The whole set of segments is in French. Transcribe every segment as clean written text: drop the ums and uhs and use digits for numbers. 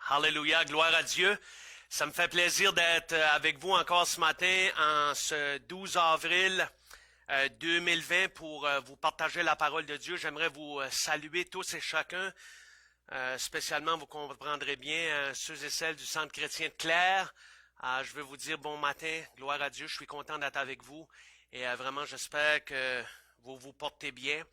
Alléluia, gloire à Dieu. Ça me fait plaisir d'être avec vous encore ce matin en ce 12 avril 2020 pour vous partager la parole de Dieu. J'aimerais vous saluer tous et chacun. Spécialement, vous comprendrez bien ceux et celles du Centre chrétien de Claire. Je veux vous dire bon matin, gloire à Dieu. Je suis content d'être avec vous et vraiment j'espère que vous vous portez bien.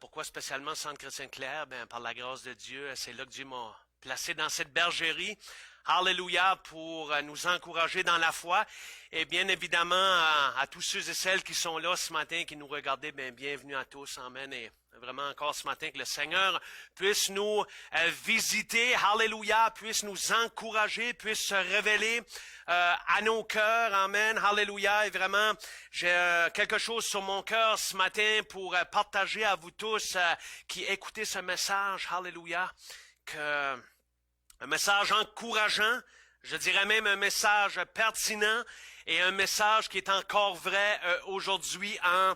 Pourquoi spécialement Centre chrétien de Claire? Par la grâce de Dieu, c'est là que Dieu m'a placé dans cette bergerie. Alléluia, pour nous encourager dans la foi. Et bien évidemment, à tous ceux et celles qui sont là ce matin, qui nous regardaient, bienvenue à tous. Amen. Et vraiment encore ce matin, que le Seigneur puisse nous visiter. Alléluia, puisse nous encourager, puisse se révéler à nos cœurs. Amen. Alléluia. Et vraiment, j'ai quelque chose sur mon cœur ce matin pour partager à vous tous qui écoutez ce message. Alléluia. Un message encourageant, je dirais même un message pertinent et un message qui est encore vrai aujourd'hui en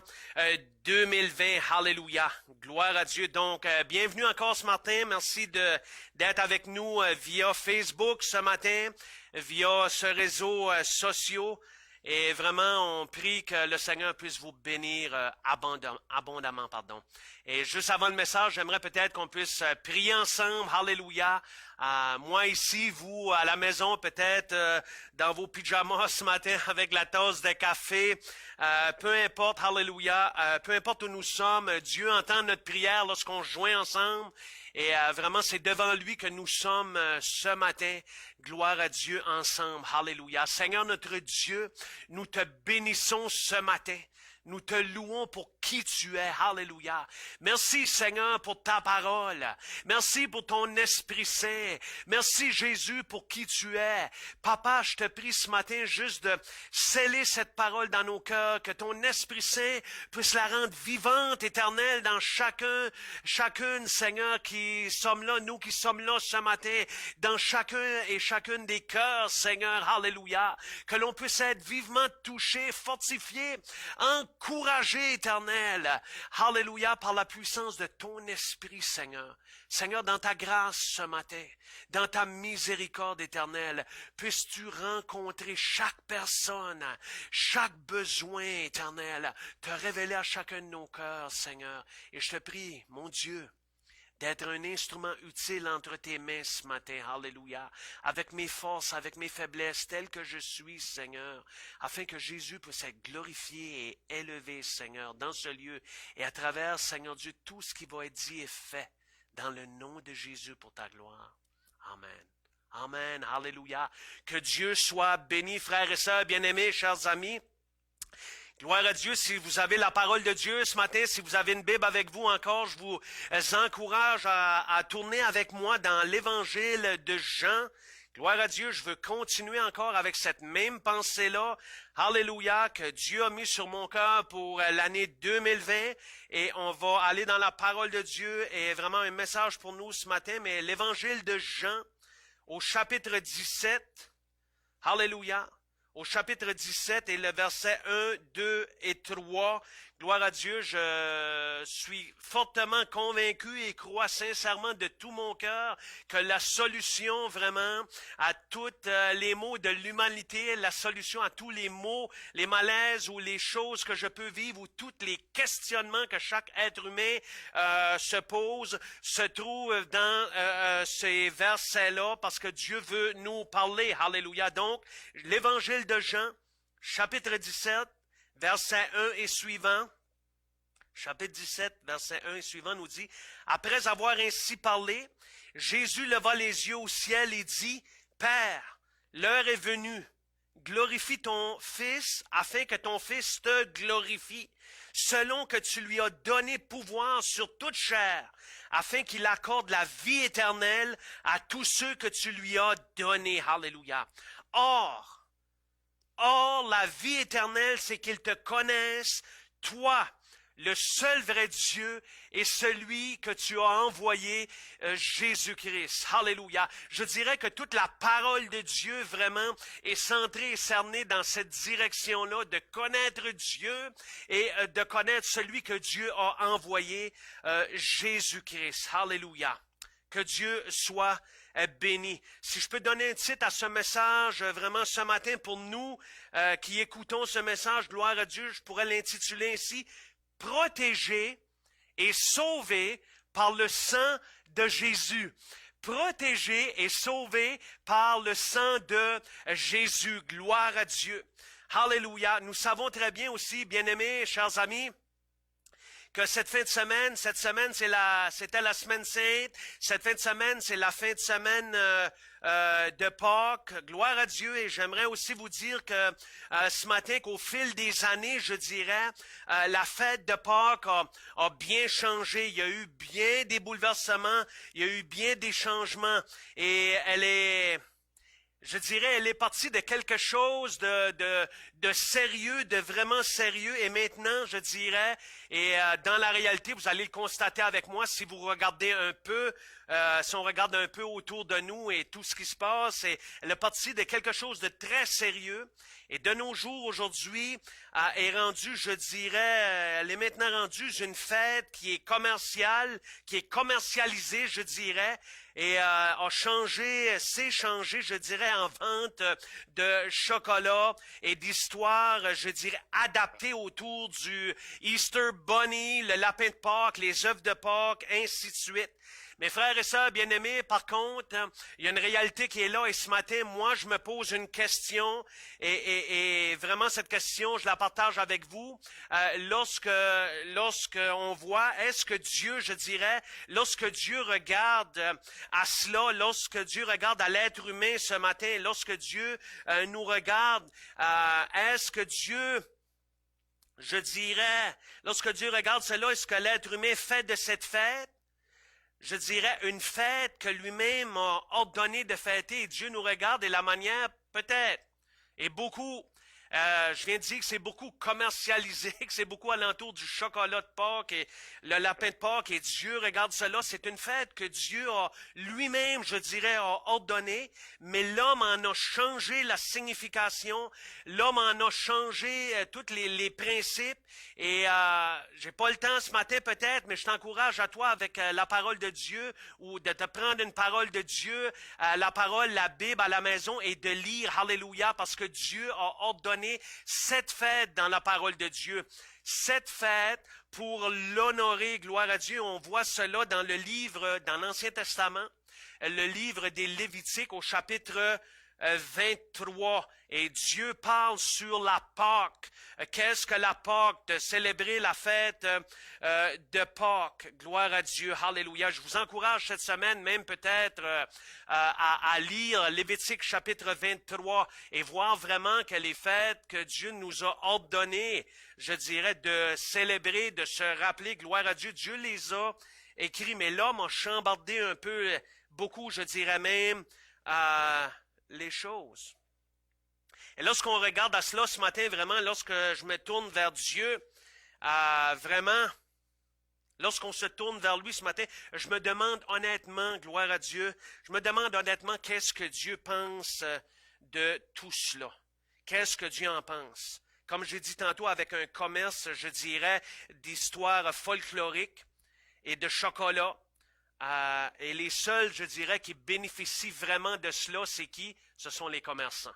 2020. Alléluia. Gloire à Dieu. Donc, bienvenue encore ce matin. Merci d'être avec nous via Facebook ce matin, via ce réseau social. Et vraiment, on prie que le Seigneur puisse vous bénir abondamment. Et juste avant le message, j'aimerais peut-être qu'on puisse prier ensemble. Alléluia. Moi ici, vous à la maison, peut-être dans vos pyjamas ce matin avec la tasse de café. Peu importe, alléluia. Peu importe où nous sommes, Dieu entend notre prière lorsqu'on se joint ensemble. Et vraiment, c'est devant lui que nous sommes ce matin. Gloire à Dieu ensemble. Alléluia. Seigneur notre Dieu, nous te bénissons ce matin. Nous te louons pour qui tu es. Alléluia. Merci Seigneur pour ta parole. Merci pour ton Esprit Saint. Merci Jésus pour qui tu es. Papa, je te prie ce matin juste de sceller cette parole dans nos cœurs, que ton Esprit Saint puisse la rendre vivante, éternelle dans chacune, Seigneur, qui sommes là, nous qui sommes là ce matin, dans chacun et chacune des cœurs, Seigneur. Alléluia. Que l'on puisse être vivement touché, fortifié, encouragé, éternel. Alléluia, par la puissance de ton Esprit, Seigneur. Seigneur, dans ta grâce ce matin, dans ta miséricorde éternelle, puisses-tu rencontrer chaque personne, chaque besoin éternel, te révéler à chacun de nos cœurs, Seigneur. Et je te prie, mon Dieu, d'être un instrument utile entre tes mains ce matin, alléluia, avec mes forces, avec mes faiblesses, telles que je suis, Seigneur, afin que Jésus puisse être glorifié et élevé, Seigneur, dans ce lieu, et à travers, Seigneur Dieu, tout ce qui va être dit et fait, dans le nom de Jésus pour ta gloire. Amen. Amen, alléluia. Que Dieu soit béni, frères et sœurs, bien-aimés, chers amis. Gloire à Dieu, si vous avez la parole de Dieu ce matin, si vous avez une Bible avec vous encore, je vous encourage à tourner avec moi dans l'Évangile de Jean. Gloire à Dieu, je veux continuer encore avec cette même pensée-là. Alléluia, que Dieu a mis sur mon cœur pour l'année 2020. Et on va aller dans la parole de Dieu et vraiment un message pour nous ce matin. Mais l'Évangile de Jean, au chapitre 17. Alléluia. Au chapitre 17 et le verset 1, 2 et 3. Gloire à Dieu, je suis fortement convaincu et crois sincèrement de tout mon cœur que la solution vraiment à tous les maux de l'humanité, la solution à tous les maux, les malaises ou les choses que je peux vivre ou tous les questionnements que chaque être humain se pose, se trouve dans ces versets-là parce que Dieu veut nous parler. Alléluia. Donc, l'Évangile de Jean, chapitre 17, verset 1 et suivant. Chapitre 17, verset 1 et suivant nous dit, « Après avoir ainsi parlé, Jésus leva les yeux au ciel et dit, « Père, l'heure est venue. Glorifie ton Fils, afin que ton Fils te glorifie, selon que tu lui as donné pouvoir sur toute chair, afin qu'il accorde la vie éternelle à tous ceux que tu lui as donnés. » Alléluia. Or, la vie éternelle, c'est qu'ils te connaissent, toi, le seul vrai Dieu, et celui que tu as envoyé, Jésus-Christ. Alléluia. Je dirais que toute la parole de Dieu vraiment est centrée et cernée dans cette direction-là, de connaître Dieu et de connaître celui que Dieu a envoyé, Jésus-Christ. Alléluia. Que Dieu soit béni. Si je peux donner un titre à ce message, vraiment ce matin pour nous qui écoutons ce message, gloire à Dieu, je pourrais l'intituler ainsi, protégé et sauvé par le sang de Jésus. Protégé et sauvé par le sang de Jésus. Gloire à Dieu. Alléluia. Nous savons très bien aussi, bien-aimés, chers amis, que cette semaine, c'était la semaine sainte. Cette fin de semaine, c'est la fin de semaine de Pâques. Gloire à Dieu. Et j'aimerais aussi vous dire que ce matin, qu'au fil des années, je dirais, la fête de Pâques a bien changé. Il y a eu bien des bouleversements. Il y a eu bien des changements. Et elle est partie de quelque chose de sérieux, de vraiment sérieux. Et maintenant, je dirais, et dans la réalité, vous allez le constater avec moi si vous regardez un peu, si on regarde un peu autour de nous et tout ce qui se passe, elle est partie de quelque chose de très sérieux. Et de nos jours, aujourd'hui, est rendue, je dirais, elle est maintenant rendue une fête qui est commerciale, qui est commercialisée, je dirais, et s'est changé, je dirais, en vente de chocolat et d'histoires, je dirais, adaptées autour du Easter Bunny, le lapin de Pâques, les œufs de Pâques, ainsi de suite. Mes frères et sœurs bien-aimés, par contre, il y a une réalité qui est là et ce matin, moi, je me pose une question et vraiment cette question, je la partage avec vous. Lorsque on voit, est-ce que Dieu, je dirais, lorsque Dieu regarde à cela, lorsque Dieu regarde à l'être humain ce matin, lorsque Dieu nous regarde, est-ce que Dieu, je dirais, lorsque Dieu regarde cela, est-ce que l'être humain fait de cette fête, je dirais, une fête que lui-même a ordonné de fêter, et Dieu nous regarde, et la manière, peut-être, et beaucoup, je viens de dire que c'est beaucoup commercialisé, que c'est beaucoup alentour du chocolat de Pâques et le lapin de Pâques, et Dieu regarde cela. C'est une fête que Dieu a lui-même, je dirais, a ordonnée, mais l'homme en a changé la signification, l'homme en a changé tous les principes, et j'ai pas le temps ce matin peut-être, mais je t'encourage à toi avec la parole de Dieu, ou de te prendre une parole de Dieu, la parole, la Bible à la maison, et de lire, alléluia, parce que Dieu a ordonné cette fête dans la parole de Dieu. Cette fête pour l'honorer, gloire à Dieu. On voit cela dans le livre, dans l'Ancien Testament, le livre des Lévitiques au chapitre 23. Et Dieu parle sur la Pâque. Qu'est-ce que la Pâque? De célébrer la fête de Pâques. Gloire à Dieu. Alléluia. Je vous encourage cette semaine, même peut-être, à lire Lévitique chapitre 23 et voir vraiment que les fêtes que Dieu nous a ordonnées, je dirais, de célébrer, de se rappeler, gloire à Dieu, Dieu les a écrits. Mais l'homme a chambardé un peu, beaucoup, je dirais même, les choses. Et lorsqu'on regarde à cela ce matin, vraiment, lorsque je me tourne vers Dieu, vraiment, lorsqu'on se tourne vers lui ce matin, je me demande honnêtement, gloire à Dieu, je me demande honnêtement qu'est-ce que Dieu pense de tout cela. Qu'est-ce que Dieu en pense? Comme j'ai dit tantôt, avec un commerce, je dirais, d'histoires folkloriques et de chocolat. Et les seuls, je dirais, qui bénéficient vraiment de cela, c'est qui? Ce sont les commerçants.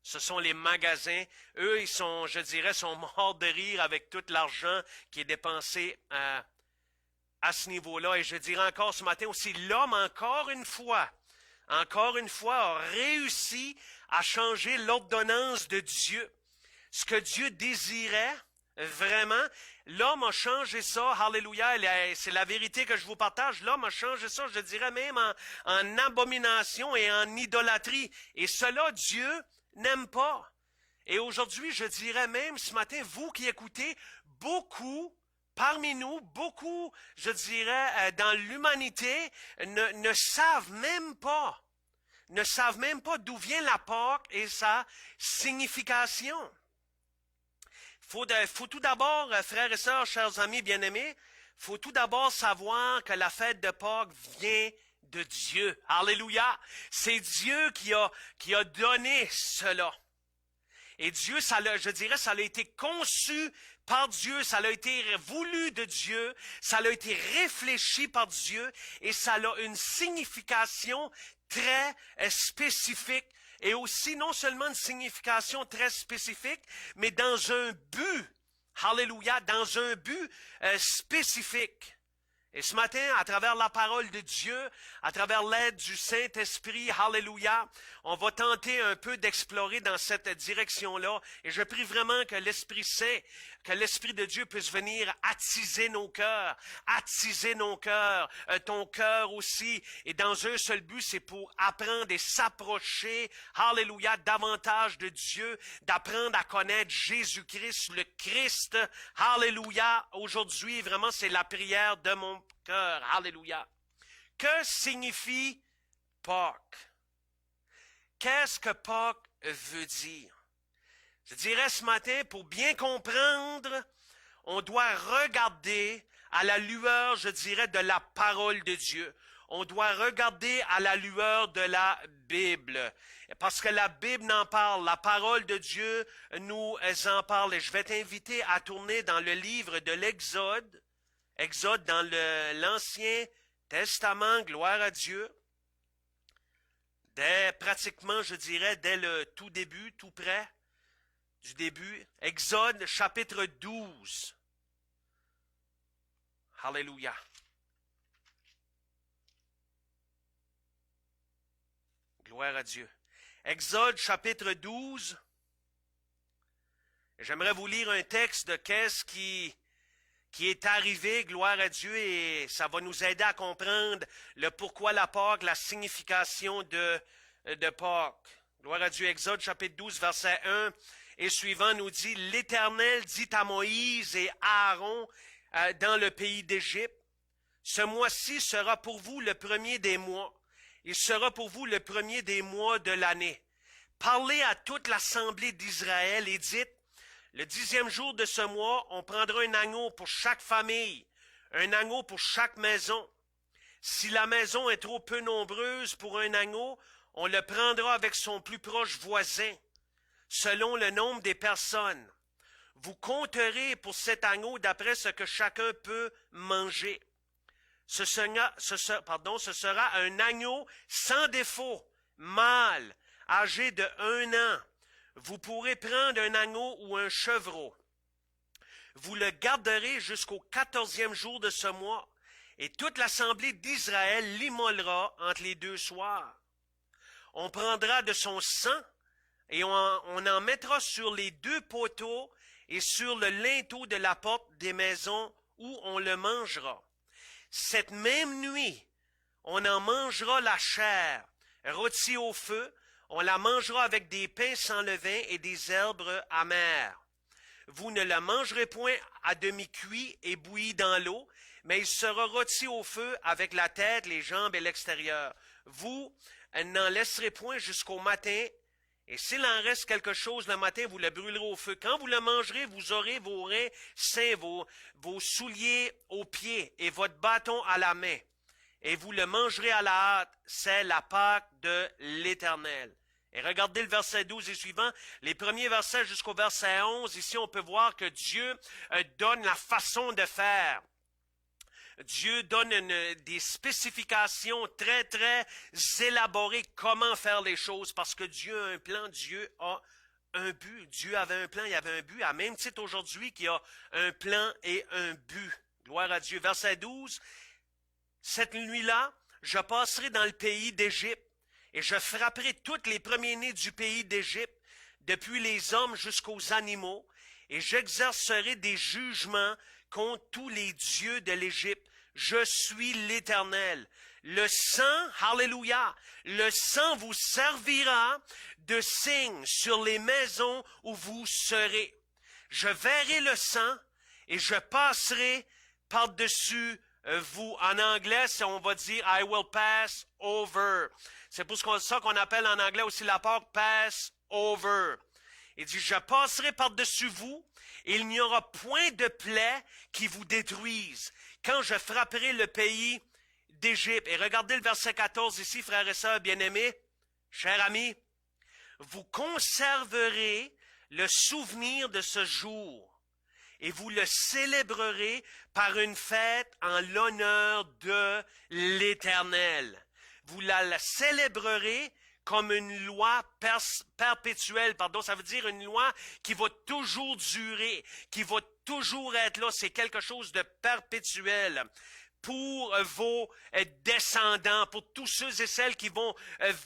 Ce sont les magasins. Eux, ils sont, je dirais, sont morts de rire avec tout l'argent qui est dépensé à ce niveau-là. Et je dirais encore ce matin aussi, l'homme, encore une fois, a réussi à changer l'ordonnance de Dieu. Ce que Dieu désirait, vraiment, l'homme a changé ça, alléluia, c'est la vérité que je vous partage, l'homme a changé ça, je dirais même en abomination et en idolâtrie. Et cela, Dieu n'aime pas. Et aujourd'hui, je dirais même ce matin, vous qui écoutez, beaucoup, parmi nous, beaucoup, je dirais, dans l'humanité, ne savent même pas d'où vient la Pâque et sa signification. Faut tout d'abord, frères et sœurs, chers amis bien-aimés, faut tout d'abord savoir que la fête de Pâques vient de Dieu. Alléluia! C'est Dieu qui a donné cela. Et Dieu, je dirais, ça a été conçu par Dieu, ça a été voulu de Dieu, ça a été réfléchi par Dieu et ça a une signification très spécifique. Et aussi, non seulement une signification très spécifique, mais dans un but, hallelujah, dans un but spécifique. Et ce matin, à travers la parole de Dieu, à travers l'aide du Saint-Esprit, hallelujah, on va tenter un peu d'explorer dans cette direction-là. Et je prie vraiment que l'Esprit Saint, que l'Esprit de Dieu puisse venir attiser nos cœurs, ton cœur aussi. Et dans un seul but, c'est pour apprendre et s'approcher, hallelujah, davantage de Dieu, d'apprendre à connaître Jésus-Christ, le Christ, hallelujah. Aujourd'hui, vraiment, c'est la prière de mon cœur, hallelujah. Que signifie Pâques? Qu'est-ce que Pâques veut dire? Je dirais ce matin, pour bien comprendre, on doit regarder à la lueur, je dirais, de la parole de Dieu. On doit regarder à la lueur de la Bible. Parce que la Bible en parle, la parole de Dieu nous en parle. Et je vais t'inviter à tourner dans le livre de l'Exode. Exode dans l'Ancien Testament, gloire à Dieu. Pratiquement, je dirais, dès le tout début, tout près du début. Exode chapitre 12. Alléluia. Gloire à Dieu. Exode chapitre 12. J'aimerais vous lire un texte de qu'est-ce qui est arrivé, gloire à Dieu, et ça va nous aider à comprendre le pourquoi la Pâque, la signification de Pâques. Gloire à Dieu, Exode chapitre 12, verset 1 et suivant nous dit, l'Éternel dit à Moïse et à Aaron dans le pays d'Égypte, ce mois-ci sera pour vous le premier des mois, il sera pour vous le premier des mois de l'année. Parlez à toute l'assemblée d'Israël et dites, le 10e jour de ce mois, on prendra un agneau pour chaque famille, un agneau pour chaque maison. Si la maison est trop peu nombreuse pour un agneau, on le prendra avec son plus proche voisin, selon le nombre des personnes. Vous compterez pour cet agneau d'après ce que chacun peut manger. Ce sera un agneau sans défaut, mâle, âgé de 1 an. Vous pourrez prendre un agneau ou un chevreau. Vous le garderez jusqu'au 14e jour de ce mois, et toute l'assemblée d'Israël l'immolera entre les 2 soirs. On prendra de son sang, et on en mettra sur les 2 poteaux et sur le linteau de la porte des maisons où on le mangera. Cette même nuit, on en mangera la chair, rôtie au feu, on la mangera avec des pains sans levain et des herbes amères. Vous ne la mangerez point à demi-cuit et bouilli dans l'eau, mais il sera rôti au feu avec la tête, les jambes et l'extérieur. Vous n'en laisserez point jusqu'au matin, et s'il en reste quelque chose le matin, vous le brûlerez au feu. Quand vous le mangerez, vous aurez vos reins sains, vos souliers aux pieds et votre bâton à la main. Et vous le mangerez à la hâte, c'est la Pâque de l'Éternel. Et regardez le verset 12 et suivant, les premiers versets jusqu'au verset 11, ici on peut voir que Dieu donne la façon de faire. Dieu donne des spécifications très, très élaborées comment faire les choses, parce que Dieu a un plan, Dieu a un but. Dieu avait un plan, il y avait un but, à même titre aujourd'hui qu'il y a un plan et un but. Gloire à Dieu. Verset 12, cette nuit-là, je passerai dans le pays d'Égypte, et je frapperai tous les premiers-nés du pays d'Égypte, depuis les hommes jusqu'aux animaux, et j'exercerai des jugements contre tous les dieux de l'Égypte. Je suis l'Éternel. Le sang, hallelujah, le sang vous servira de signe sur les maisons où vous serez. Je verrai le sang et je passerai par-dessus vous. En anglais, on va dire I will pass over. C'est pour ça qu'on appelle en anglais aussi la Pâque pass over. Il dit, je passerai par-dessus vous, et il n'y aura point de plaie qui vous détruise, quand je frapperai le pays d'Égypte. Et regardez le verset 14 ici, frères et sœurs bien-aimés, chers amis. Vous conserverez le souvenir de ce jour, et vous le célébrerez par une fête en l'honneur de l'Éternel. Vous la célébrerez comme une loi perpétuelle, ça veut dire une loi qui va toujours durer, qui va toujours être là, c'est quelque chose de perpétuel. Pour vos descendants, pour tous ceux et celles qui vont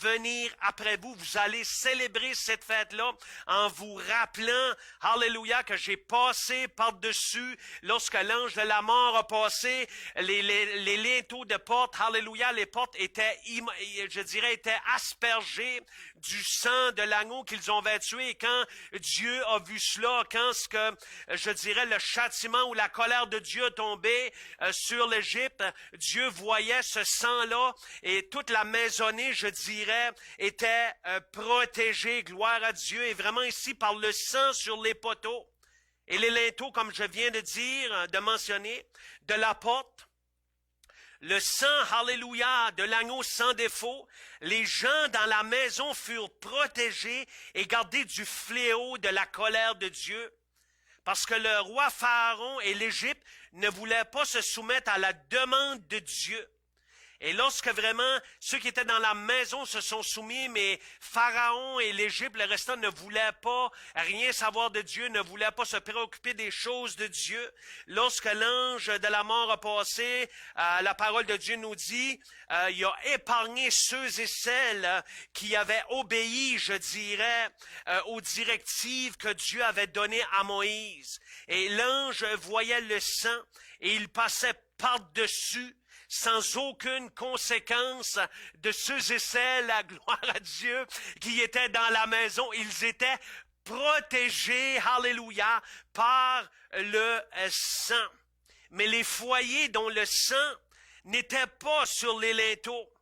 venir après vous, vous allez célébrer cette fête-là en vous rappelant, alléluia, que j'ai passé par-dessus, lorsque l'ange de la mort a passé, les linteaux de porte, alléluia, les portes étaient, étaient aspergées du sang de l'agneau qu'ils avaient tué, et quand Dieu a vu cela, quand le châtiment ou la colère de Dieu tombait sur l'Égypte, Dieu voyait ce sang-là et toute la maisonnée, était protégée, gloire à Dieu, et vraiment ici par le sang sur les poteaux et les linteaux, comme je viens de mentionner, de la porte. Le sang, alléluia, de l'agneau sans défaut, les gens dans la maison furent protégés et gardés du fléau de la colère de Dieu. Parce que le roi Pharaon et l'Égypte ne voulaient pas se soumettre à la demande de Dieu. Et lorsque vraiment ceux qui étaient dans la maison se sont soumis, mais Pharaon et l'Égypte, le restant, ne voulaient pas rien savoir de Dieu, ne voulaient pas se préoccuper des choses de Dieu. Lorsque l'ange de la mort a passé, la parole de Dieu nous dit, il a épargné ceux et celles qui avaient obéi, aux directives que Dieu avait données à Moïse. Et l'ange voyait le sang et il passait par-dessus sans aucune conséquence de ceux et celles, la gloire à Dieu, qui étaient dans la maison. Ils étaient protégés, alléluia, par le sang. Mais les foyers dont le sang n'était pas sur les linteaux,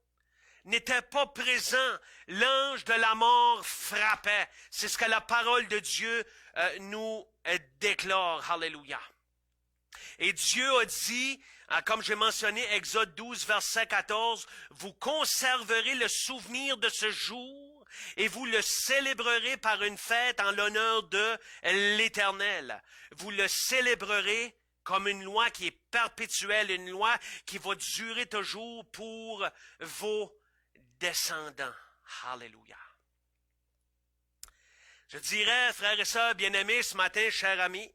n'était pas présent, l'ange de la mort frappait. C'est ce que la parole de Dieu nous déclare, alléluia. Et Dieu a dit, comme j'ai mentionné, Exode 12, verset 14, « Vous conserverez le souvenir de ce jour et vous le célébrerez par une fête en l'honneur de l'Éternel. Vous le célébrerez comme une loi qui est perpétuelle, une loi qui va durer toujours pour vos descendants. » Alléluia. Je dirais, frères et sœurs bien-aimés, ce matin, chers amis,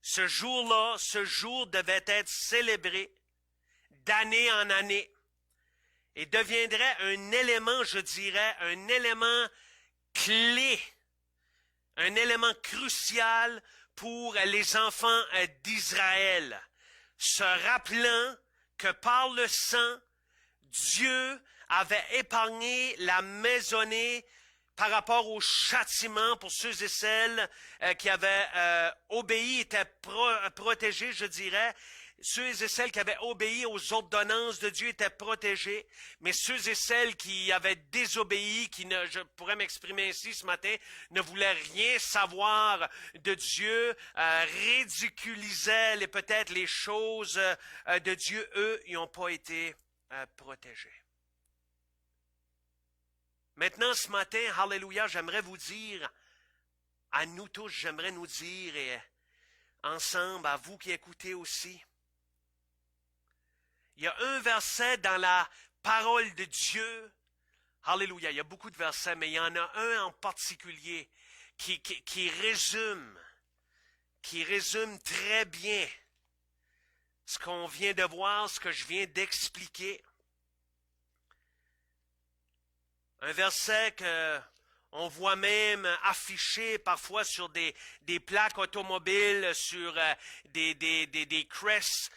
ce jour-là, ce jour devait être célébré d'année en année et deviendrait un élément, un élément clé, un élément crucial pour les enfants d'Israël, se rappelant que par le sang, Dieu avait épargné la maisonnée par rapport au châtiment pour ceux et celles qui avaient obéi, étaient protégés, Ceux et celles qui avaient obéi aux ordonnances de Dieu étaient protégés, mais ceux et celles qui avaient désobéi, je pourrais m'exprimer ainsi ce matin, ne voulaient rien savoir de Dieu, ridiculisaient peut-être les choses de Dieu, eux, ils n'ont pas été protégés. Maintenant, ce matin, alléluia, j'aimerais vous dire, à nous tous, j'aimerais nous dire, et ensemble, à vous qui écoutez aussi, il y a un verset dans la parole de Dieu, alléluia, il y a beaucoup de versets, mais il y en a un en particulier qui résume très bien ce qu'on vient de voir, ce que je viens d'expliquer. Un verset que on voit même affiché parfois sur des plaques automobiles, sur des crests,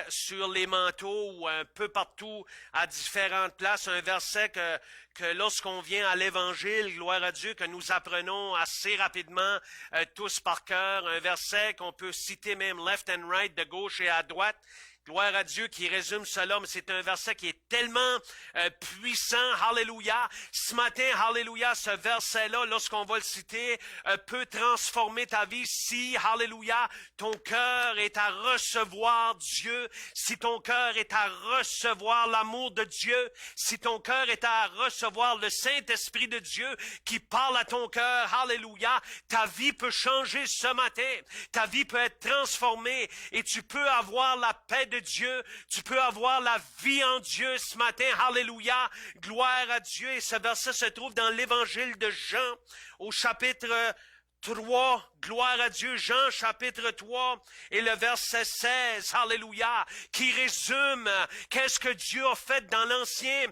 sur les manteaux ou un peu partout à différentes places. Un verset que lorsqu'on vient à l'Évangile, gloire à Dieu, que nous apprenons assez rapidement tous par cœur. Un verset qu'on peut citer même left and right, de gauche et à droite. Gloire à Dieu qui résume cela, mais c'est un verset qui est tellement puissant, alléluia. Ce matin, alléluia, ce verset-là, lorsqu'on va le citer, peut transformer ta vie si, alléluia, ton cœur est à recevoir Dieu, si ton cœur est à recevoir l'amour de Dieu, si ton cœur est à recevoir recevoir le Saint-Esprit de Dieu qui parle à ton cœur, alléluia, ta vie peut changer ce matin. Ta vie peut être transformée et tu peux avoir la paix de Dieu. Tu peux avoir la vie en Dieu ce matin, alléluia. Gloire à Dieu. Et ce verset se trouve dans l'Évangile de Jean au chapitre 3, gloire à Dieu, Jean chapitre 3 et le verset 16, alléluia, qui résume qu'est-ce que Dieu a fait dans l'Ancien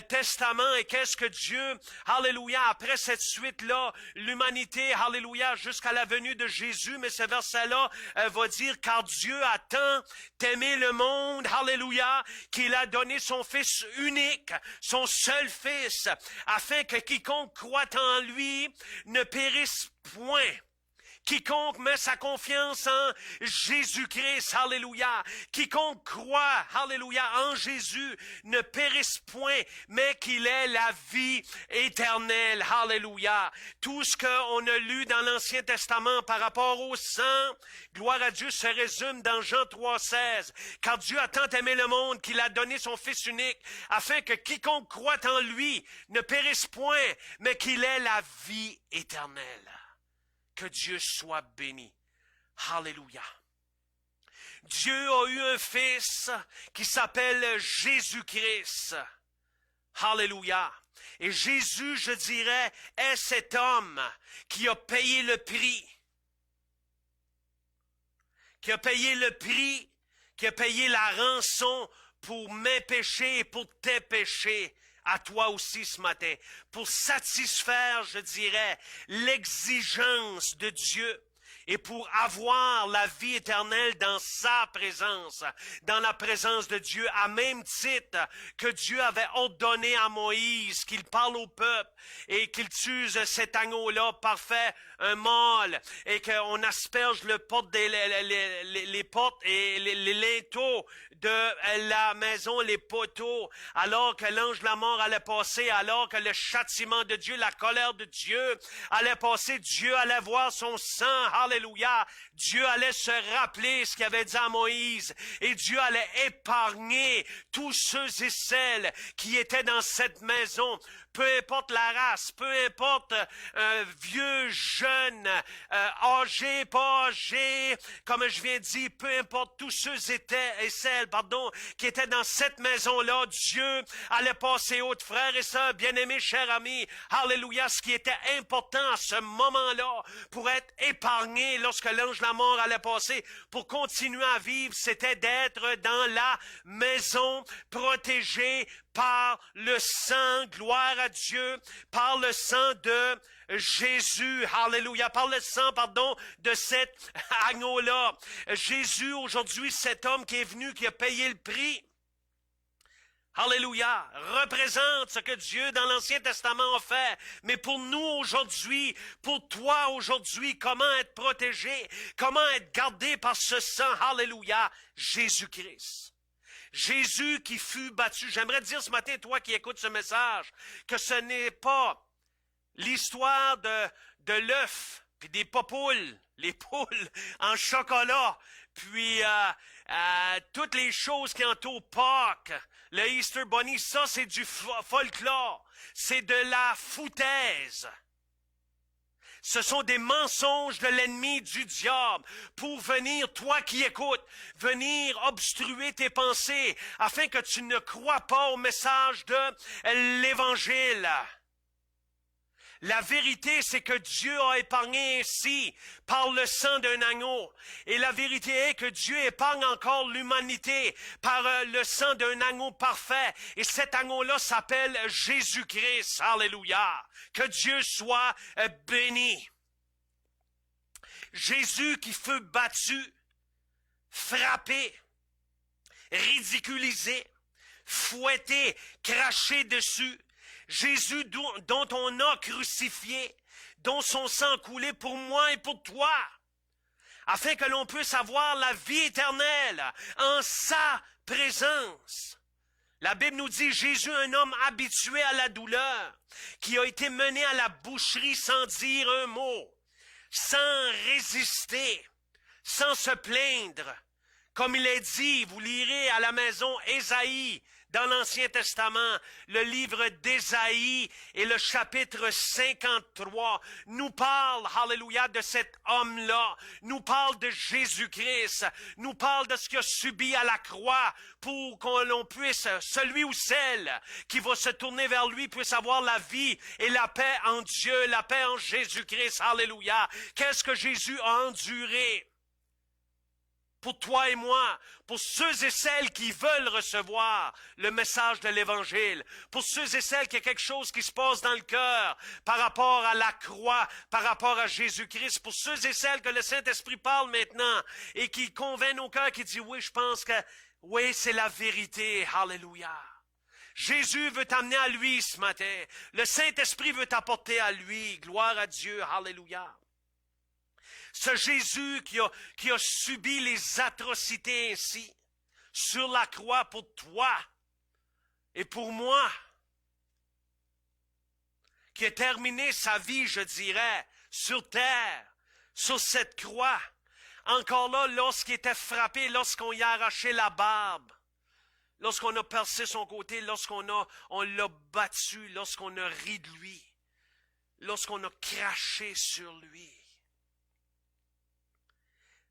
Testament et qu'est-ce que Dieu, alléluia, après cette suite-là, l'humanité, alléluia, jusqu'à la venue de Jésus, mais ce verset-là va dire, car Dieu a tant aimé le monde, alléluia, qu'il a donné son Fils unique, son seul Fils, afin que quiconque croit en lui ne périsse point. Quiconque met sa confiance en Jésus-Christ, alléluia, quiconque croit, alléluia, en Jésus, ne périsse point, mais qu'il ait la vie éternelle, alléluia. Tout ce qu'on a lu dans l'Ancien Testament par rapport au sang, gloire à Dieu, se résume dans Jean 3,16. Car Dieu a tant aimé le monde qu'il a donné son Fils unique, afin que quiconque croit en lui ne périsse point, mais qu'il ait la vie éternelle. Que Dieu soit béni. Alléluia. Dieu a eu un fils qui s'appelle Jésus-Christ. Alléluia. Et Jésus, je dirais, est cet homme qui a payé le prix. Qui a payé le prix, qui a payé la rançon pour mes péchés et pour tes péchés. À toi aussi ce matin, pour satisfaire, je dirais, l'exigence de Dieu et pour avoir la vie éternelle dans sa présence, dans la présence de Dieu, à même titre que Dieu avait ordonné à Moïse qu'il parle au peuple et qu'il tue cet agneau-là parfait, un mâle, et qu'on asperge les portes et les linteaux de la maison, les poteaux, alors que l'ange de la mort allait passer, alors que le châtiment de Dieu, la colère de Dieu allait passer, Dieu allait voir son sang, alléluia, Dieu allait se rappeler ce qu'il avait dit à Moïse, et Dieu allait épargner tous ceux et celles qui étaient dans cette maison, peu importe la race, peu importe vieux, jeune, âgé, pas âgé, comme je viens de dire, peu importe tous ceux et celles, qui étaient dans cette maison-là, Dieu allait passer autres frères et sœurs, bien-aimés, chers amis, alléluia, ce qui était important à ce moment-là, pour être épargné lorsque l'ange de la mort allait passer, pour continuer à vivre, c'était d'être dans la maison protégée par le sang, gloire à Dieu, par le sang de Jésus, alléluia, par le sang, de cet agneau-là. Jésus, aujourd'hui, cet homme qui est venu, qui a payé le prix, alléluia, représente ce que Dieu dans l'Ancien Testament a fait. Mais pour nous aujourd'hui, pour toi aujourd'hui, comment être protégé, comment être gardé par ce sang, alléluia, Jésus-Christ. Jésus qui fut battu. J'aimerais dire ce matin, toi qui écoutes ce message, que ce n'est pas l'histoire de l'œuf, puis des popoules, les poules en chocolat, puis toutes les choses qui entourent Pâques, le Easter Bunny, ça c'est du folklore, c'est de la foutaise. Ce sont des mensonges de l'ennemi du diable pour venir, toi qui écoutes, venir obstruer tes pensées afin que tu ne crois pas au message de l'Évangile. La vérité, c'est que Dieu a épargné ainsi par le sang d'un agneau. Et la vérité est que Dieu épargne encore l'humanité par le sang d'un agneau parfait. Et cet agneau-là s'appelle Jésus-Christ. Alléluia. Que Dieu soit béni. Jésus qui fut battu, frappé, ridiculisé, fouetté, craché dessus. Jésus dont on a crucifié, dont son sang coulé pour moi et pour toi, afin que l'on puisse avoir la vie éternelle en sa présence. La Bible nous dit, Jésus, un homme habitué à la douleur, qui a été mené à la boucherie sans dire un mot, sans résister, sans se plaindre. Comme il est dit, vous lirez à la maison Ésaïe, dans l'Ancien Testament, le livre d'Ésaïe et le chapitre 53 nous parle, alléluia, de cet homme-là, nous parle de Jésus-Christ, nous parle de ce qu'il a subi à la croix pour qu'on l'on puisse, celui ou celle qui va se tourner vers lui puisse avoir la vie et la paix en Dieu, la paix en Jésus-Christ, alléluia. Qu'est-ce que Jésus a enduré pour toi et moi, pour ceux et celles qui veulent recevoir le message de l'Évangile, pour ceux et celles qui a quelque chose qui se passe dans le cœur par rapport à la croix, par rapport à Jésus-Christ, pour ceux et celles que le Saint-Esprit parle maintenant et qui convainc nos cœurs, qui dit oui, je pense que oui, c'est la vérité, alléluia. Jésus veut t'amener à lui ce matin. Le Saint-Esprit veut t'apporter à lui. Gloire à Dieu, alléluia. Ce Jésus qui a subi les atrocités ainsi, sur la croix pour toi et pour moi, qui a terminé sa vie, je dirais, sur terre, sur cette croix, encore là, lorsqu'il était frappé, lorsqu'on y a arraché la barbe, lorsqu'on a percé son côté, lorsqu'on l'a battu, lorsqu'on a ri de lui, lorsqu'on a craché sur lui.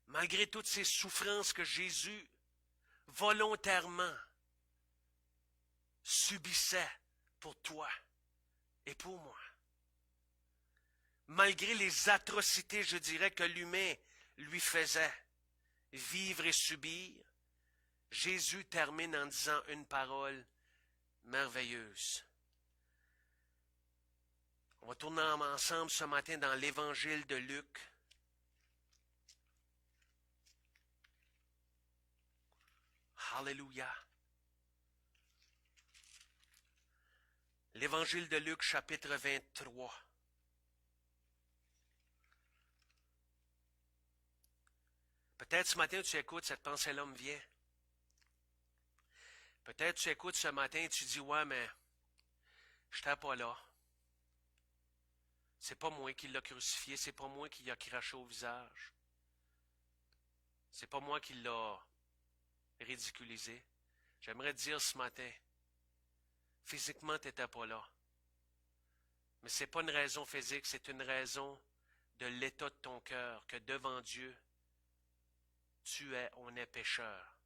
Malgré toutes ces souffrances que Jésus, volontairement, subissait pour toi et pour moi. Malgré les atrocités, je dirais, que l'humain lui faisait vivre et subir, Jésus termine en disant une parole merveilleuse. On va tourner ensemble ce matin dans l'Évangile de Luc. Alléluia. L'Évangile de Luc, chapitre 23. Peut-être ce matin tu écoutes, cette pensée-là me vient. Peut-être tu écoutes ce matin et tu dis, ouais, mais je n'étais pas là. C'est pas moi qui l'a crucifié, c'est pas moi qui l'a craché au visage. C'est pas moi qui l'a ridiculisé. J'aimerais te dire ce matin, physiquement, tu n'étais pas là. Mais ce n'est pas une raison physique, c'est une raison de l'état de ton cœur, que devant Dieu, on est pécheur.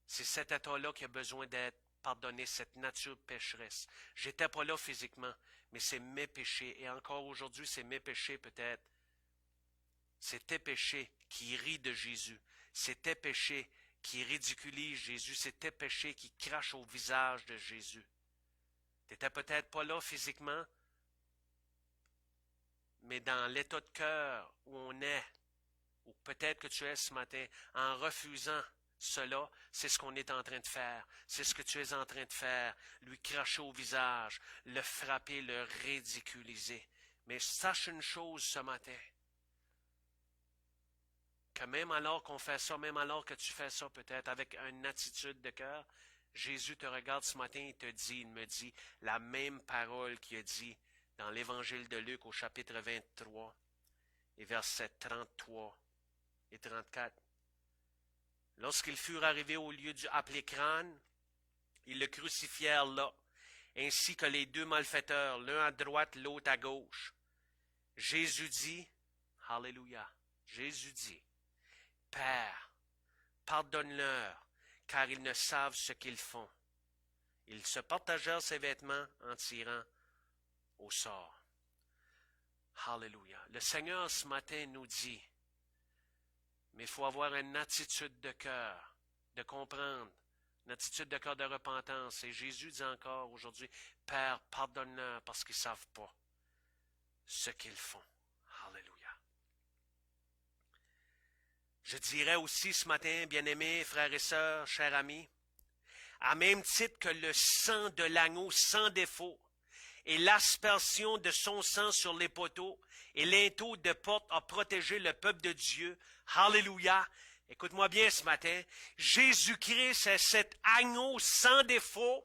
C'est cet état-là qui a besoin d'être pardonné, cette nature pécheresse. J'étais pas là physiquement, mais c'est mes péchés. Et encore aujourd'hui, c'est mes péchés peut-être. C'est tes péchés qui rient de Jésus. C'est tes péchés qui ridiculisent Jésus. C'est tes péchés qui crachent au visage de Jésus. Tu n'étais peut-être pas là physiquement, mais dans l'état de cœur où on est, ou peut-être que tu es ce matin, en refusant cela, c'est ce qu'on est en train de faire. C'est ce que tu es en train de faire. Lui cracher au visage, le frapper, le ridiculiser. Mais sache une chose ce matin, que même alors qu'on fait ça, même alors que tu fais ça peut-être avec une attitude de cœur, Jésus te regarde ce matin et te dit, il me dit la même parole qu'il a dit dans l'Évangile de Luc au chapitre 23 et versets 33 et 34. Lorsqu'ils furent arrivés au lieu appelé Crâne, ils le crucifièrent là, ainsi que les deux malfaiteurs, l'un à droite, l'autre à gauche. Jésus dit, Alléluia, Jésus dit, Père, pardonne-leur, car ils ne savent ce qu'ils font. Ils se partagèrent ses vêtements en tirant au sort. Alléluia. Le Seigneur ce matin nous dit, mais il faut avoir une attitude de cœur, de comprendre, une attitude de cœur de repentance. Et Jésus dit encore aujourd'hui, Père, pardonne-leur parce qu'ils ne savent pas ce qu'ils font. Alléluia. Je dirais aussi ce matin, bien-aimés, frères et sœurs, chers amis, à même titre que le sang de l'agneau sans défaut et l'aspersion de son sang sur les poteaux et l'inteau de porte a protégé le peuple de Dieu. Alléluia. Écoute-moi bien ce matin. Jésus-Christ est cet agneau sans défaut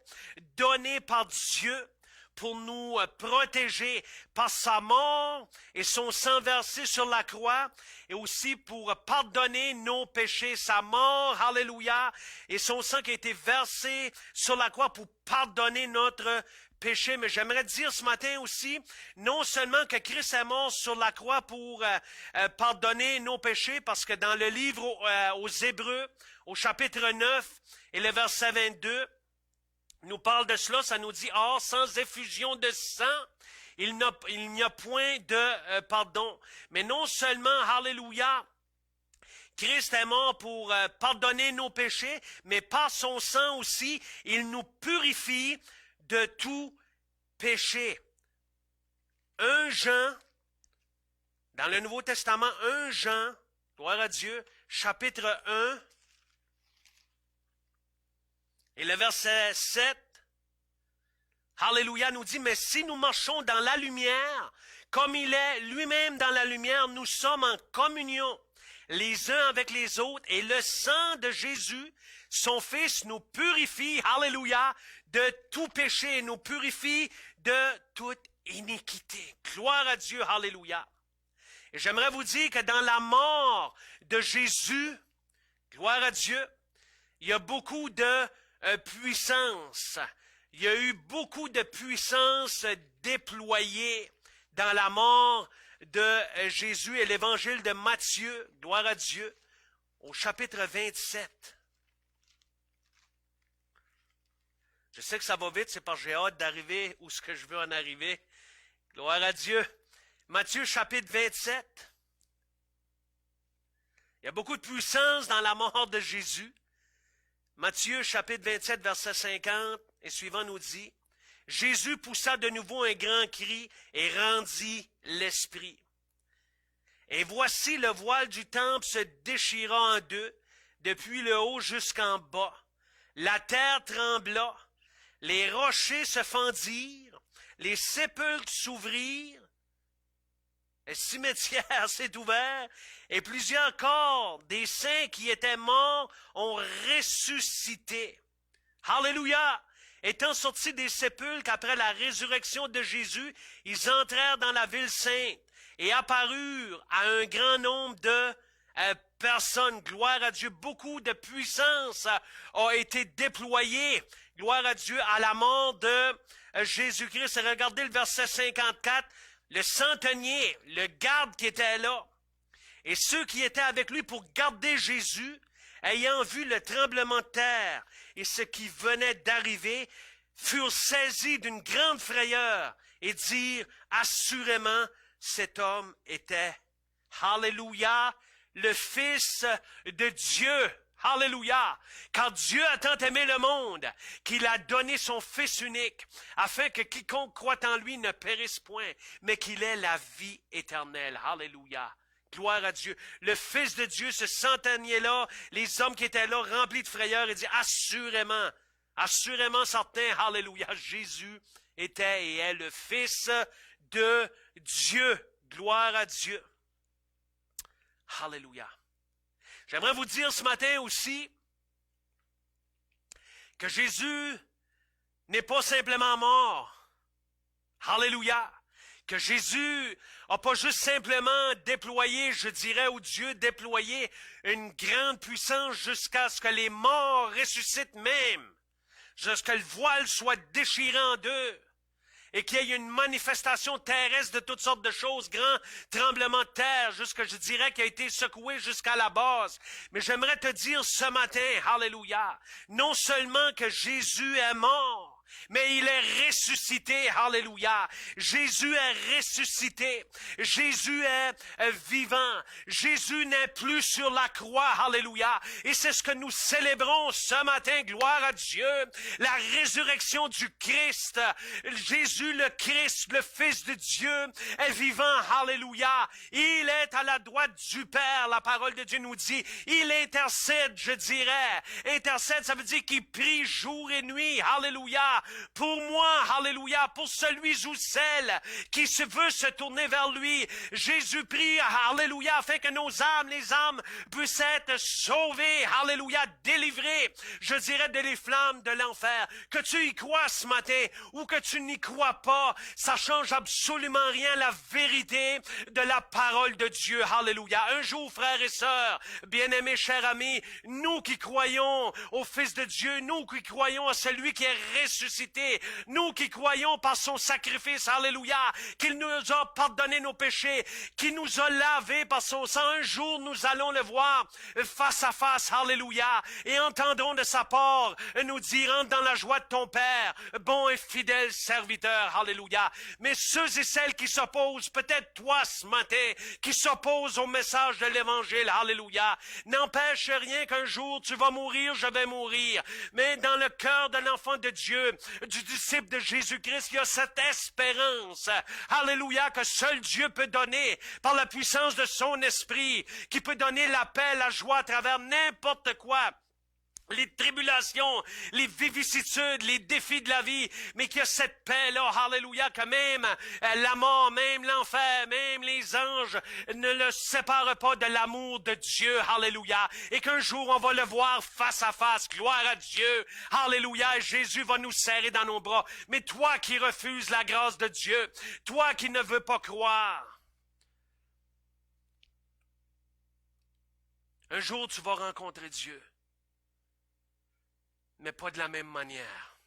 donné par Dieu pour nous protéger par sa mort et son sang versé sur la croix, et aussi pour pardonner nos péchés. Sa mort, alléluia, et son sang qui a été versé sur la croix pour pardonner notre péché. Mais j'aimerais dire ce matin aussi, non seulement que Christ est mort sur la croix pour pardonner nos péchés, parce que dans le livre aux Hébreux, au chapitre 9 et le verset 22, nous parle de cela, ça nous dit, « Or, sans effusion de sang, il n'y a point de pardon. » Mais non seulement, alléluia, Christ est mort pour pardonner nos péchés, mais par son sang aussi, il nous purifie de tout péché. 1 Jean, dans le Nouveau Testament, 1 Jean, gloire à Dieu, chapitre 1, et le verset 7, alléluia, nous dit, « Mais si nous marchons dans la lumière, comme il est lui-même dans la lumière, nous sommes en communion les uns avec les autres, et le sang de Jésus, son Fils, nous purifie, alléluia, de tout péché, nous purifie de toute iniquité. » Gloire à Dieu, alléluia. Et j'aimerais vous dire que dans la mort de Jésus, gloire à Dieu, il y a beaucoup de puissance. Il y a eu beaucoup de puissance déployée dans la mort de Jésus et l'évangile de Matthieu, gloire à Dieu, au chapitre 27. Je sais que ça va vite, c'est parce que j'ai hâte d'arriver où ce que je veux en arriver. Gloire à Dieu. Matthieu chapitre 27. Il y a beaucoup de puissance dans la mort de Jésus. Matthieu chapitre 27, verset 50 et suivant nous dit, « Jésus poussa de nouveau un grand cri et rendit l'esprit. Et voici le voile du temple se déchira en deux, depuis le haut jusqu'en bas. La terre trembla, les rochers se fendirent, les sépulcres s'ouvrirent, le cimetière s'est ouvert, et plusieurs corps des saints qui étaient morts ont ressuscité. » Alléluia! Étant sortis des sépulcres après la résurrection de Jésus, ils entrèrent dans la ville sainte et apparurent à un grand nombre de personnes. Gloire à Dieu, beaucoup de puissance a été déployée. Gloire à Dieu, à la mort de Jésus-Christ. Et regardez le verset 54, le centenier, le garde qui était là, et ceux qui étaient avec lui pour garder Jésus, ayant vu le tremblement de terre et ce qui venait d'arriver, furent saisis d'une grande frayeur et dirent, assurément, cet homme était, alléluia, le Fils de Dieu. Alléluia! Car Dieu a tant aimé le monde qu'il a donné son Fils unique, afin que quiconque croit en lui ne périsse point, mais qu'il ait la vie éternelle. Alléluia! Gloire à Dieu. Le Fils de Dieu, ce centenier-là, les hommes qui étaient là, remplis de frayeur, et dit assurément, assurément certain, alléluia, Jésus était et est le Fils de Dieu. Gloire à Dieu. Alléluia. J'aimerais vous dire ce matin aussi que Jésus n'est pas simplement mort. Alléluia. Que Jésus n'a pas juste simplement déployé, je dirais, ou Dieu déployé une grande puissance jusqu'à ce que les morts ressuscitent même, jusqu'à ce que le voile soit déchiré en deux, et qu'il y ait une manifestation terrestre de toutes sortes de choses, grand tremblement de terre, jusque je dirais qu'il a été secoué jusqu'à la base. Mais j'aimerais te dire ce matin, alléluia, non seulement que Jésus est mort, mais il est ressuscité, alléluia. Jésus est ressuscité. Jésus est vivant. Jésus n'est plus sur la croix, alléluia. Et c'est ce que nous célébrons ce matin, gloire à Dieu. La résurrection du Christ. Jésus le Christ, le Fils de Dieu, est vivant, alléluia. Il est à la droite du Père, la parole de Dieu nous dit. Il intercède, je dirais. Intercède, ça veut dire qu'il prie jour et nuit, alléluia. Alléluia, pour moi, alléluia, pour celui ou celle qui veut se tourner vers lui. Jésus prie, alléluia, afin que nos âmes, les âmes, puissent être sauvées, alléluia, délivrées, je dirais, de les flammes de l'enfer. Que tu y crois ce matin ou que tu n'y crois pas, ça change absolument rien la vérité de la parole de Dieu, alléluia. Un jour, frères et sœurs, bien-aimés, chers amis, nous qui croyons au Fils de Dieu, nous qui croyons à celui qui est ressuscité, nous qui croyons par son sacrifice, alléluia, qu'il nous a pardonné nos péchés, qu'il nous a lavés par son sang, un jour nous allons le voir face à face, alléluia, et entendrons de sa part nous dire, entre dans la joie de ton Père, bon et fidèle serviteur, alléluia. Mais ceux et celles qui s'opposent, peut-être toi ce matin, qui s'opposent au message de l'Évangile, alléluia, n'empêche rien qu'un jour tu vas mourir, je vais mourir. Mais dans le cœur de l'enfant de Dieu, du disciple de Jésus-Christ, il y a cette espérance, alléluia, que seul Dieu peut donner par la puissance de son esprit, qui peut donner la paix, la joie à travers n'importe quoi. Les tribulations, les vicissitudes, les défis de la vie, mais qu'il y a cette paix-là, alléluia, que même la mort, même l'enfer, même les anges ne le séparent pas de l'amour de Dieu, alléluia, et qu'un jour on va le voir face à face, gloire à Dieu, alléluia, et Jésus va nous serrer dans nos bras. Mais toi qui refuses la grâce de Dieu, toi qui ne veux pas croire, un jour tu vas rencontrer Dieu. Mais pas de la même manière.